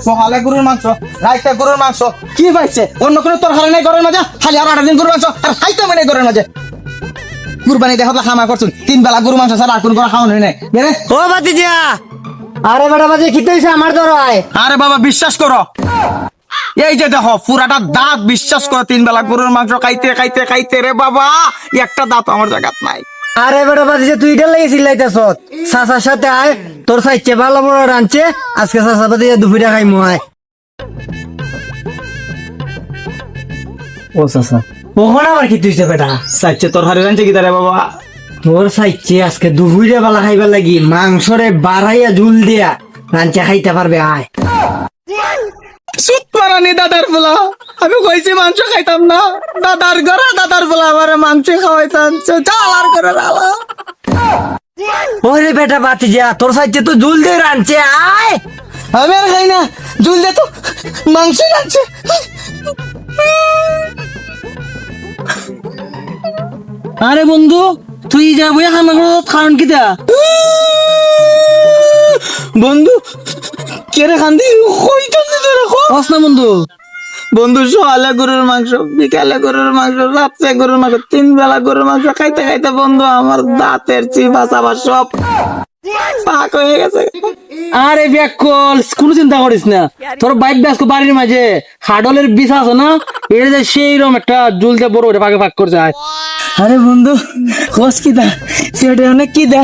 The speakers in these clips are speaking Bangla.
সকালে গরুর মাংস, রাইতে গরুর মাংস, কি পাইছে? অন্য কোনো তরকারি নাই ঘরের মাঝে, খালি আর 8 দিন গরুর মাংস আর খাইতে মানে ঘরের মাঝে। কুরবানি দেখো খামা করছুন, 3 বেলা গরু মাংস ছাড়া আর কোন করে খাওয়ানো নাই। বেরে ও ভাতিজা, আরে বেটা বাজে খিতে হইছে আমার দরায়। আরে বাবা বিশ্বাস করো, এই যে দেখো পুরাটা দাঁত, বিশ্বাস করো 3 বেলা গরুর মাংস খাইতে খাইতে খাইতে রে বাবা একটা দাঁত আমার জায়গাত নাই। আরে বেটা বাজে তুই এটা লাগি চিল্লাইতেছ, চাচার সাথে আয়, তোর সাইচ্ছে ভালো বড় রাঁধছে, আজকে চাচা ভাতিজা দুপুরে খাইমু আয়। ও চাচা, ওখানে আবার কি তুইছে বেটা? সাইচ্ছে তোর হারে রাঞ্চে কি রে বাবা? তোর সাইচ্ছে আজকে দুপুরে বেলা খাইবার লাগি মাংসরে বাড়াইয়া ঝুল দিয়া রাঁধছে খাইতে পারবে আয়। সুত পারানি দাদার বলা, আমি কইছি মাংস খাইতাম না, দাদার ঘরে দাদার বলা আমার মাংস খাওয়াইতাম, চাল আর করে দাও। ওরে বেটা ভাতিজা, তোর সাইচ্ছে তো ঝুল দিয়ে রাঁধছে আয়। আমি আর খাই না, ঝুল দে তো, মাংস রাঁধছে। আরে বন্ধু, তুই যাবো খানা কারণ কি দা? বন্ধু কেরে খান্দি কইতাম তোরা কো না বন্ধু, বন্ধু সকালে গরুর মাংস, বিকালে গরুর মাংস, রাত্রে গরুর মাংস, 3 বেলা গরুর মাংস খাইতে খাইতে বন্ধু আমার দাঁতের চিপা চাপা সব পাক হয়ে গেছে। আরে ব্যাকল কোনো চিন্তা করিস না, তোর বাইক ব্যাস বাড়ির মাঝে হাডলের বিষ আছে না, এর যে সেই রকম একটা জুলতে বড় করে পাকে পাক করে যায়। আরে বন্ধু খোঁজ কি দা, সেটা অনেক কি দা।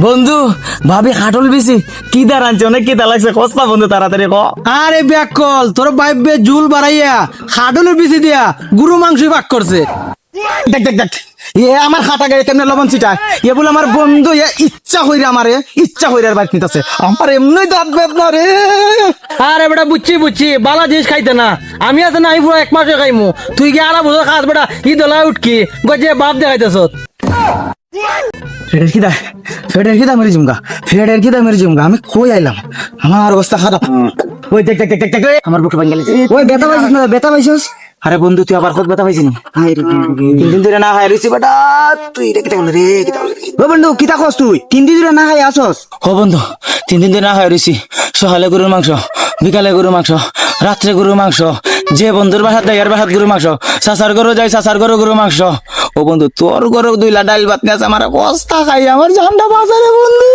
বন্ধু ভাবি হাটল বেশি কি দা রাঁধছে, অনেক কি দা লাগছে, খোঁজ পা বন্ধু তাড়াতাড়ি ক। আরে ব্যাকল তোর বাইবে জুল বাড়াইয়া হাডলের বিষ দিয়া গুরু মাংস পাক করছে। দেখ দেখ দেখ, এ আমার খাটা গাড়ি কেমনে লবণ ছিটায়, এ বলে আমার বন্ধু এ ইচ্ছা হইরে আমারে ইচ্ছা হইরে আর বাইক নিতেছে, আমার এমনি দাঁত বেদনা রে। আরে বেটা বুঝছি বুঝছি, বালা জিনিস খাইতে না, আমি আছে না, আমি পুরো 1 মাসে খাইমু, তুই কি আলা বুঝো খাস বেটা, ই দলা উঠকি গজে বাপ দেখাইতেছ। ফেডের খিদা, ফেডের খিদা মেরে জুমগা, ফেডের খিদা মেরে জুমগা, আমি কই আইলাম, আমার অবস্থা খারাপ। ওই দেখ দেখ দেখ দেখ দেখ, আমার বুকে ভাঙ গেছে। ওই বেতা পাইছিস না, বেতা পাইছিস? আরে বন্ধু তুই আবার কত ব্যথা পাইছিস? 3 দিন ধরে না খাই রইছি বেটা, তুই রে কিতা বলে রে, কিতা বলে রে। ও বন্ধু কিতা কস তুই 3 দিন ধরে না খাই আসস? ও বন্ধু 3 দিন ধরে না খাই রইছি, সকালে গরুর মাংস, বিকালে গরুর মাংস, রাত্রে গরুর মাংস, যে বন্ধুর বাসাত দেয় এর বাসাত গরুর মাংস, চাচার গরু যাই চাচার গরু গরুর মাংস। ও বন্ধু তোর গরু 2 লা ডাল ভাত নিয়ে আছে, আমার অবস্থা খাই আমার জানটা বাজারে বন্ধু।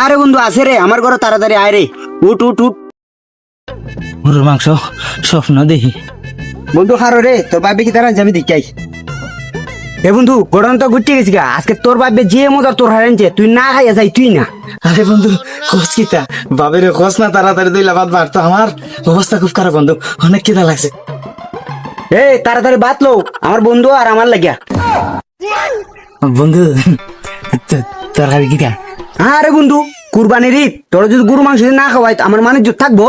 আরে বন্ধু আছে রে, আমার ঘরে তাড়াতাড়ি আয় রে, উঠ উঠ উঠ। গরুর মাংস স্বপ্ন দেখি। বন্ধু খারো রে, তোর বাইবে কি তারা যাবি দেখাই। এ বন্ধু গড়ন তো ঘুরতে গেছি গা, আজকে তোর বাইবে যে মজা তোর হারাইছে, তুই না খাইয়া যাই তুই না। আরে বন্ধু খোঁজ কিতা, বাবের খোঁজ না তাড়াতাড়ি 2 লা ভাত বাড়তো, আমার অবস্থা খুব খারাপ বন্ধু, অনেক খিদা লাগছে। এই তাড়াতাড়ি বাত লো, আমার বন্ধু আর আমার লাগিয়া। বন্ধু তরকারি কিটা? আরে বন্ধু কুরবানির ঈদ, তোর যদি গরু মাংস যদি না খাওয়াই আমার মানে জোর থাকবো।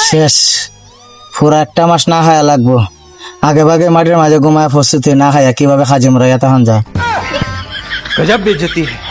শেষ, পুরা 1 মাস না খায়া লাগবো, আগে ভাগে মাটির মাঝে ঘুমায় প্রস্তুতি না খায়া কিভাবে খাজি মরা তখন যায়। गजब बेइज्जती है।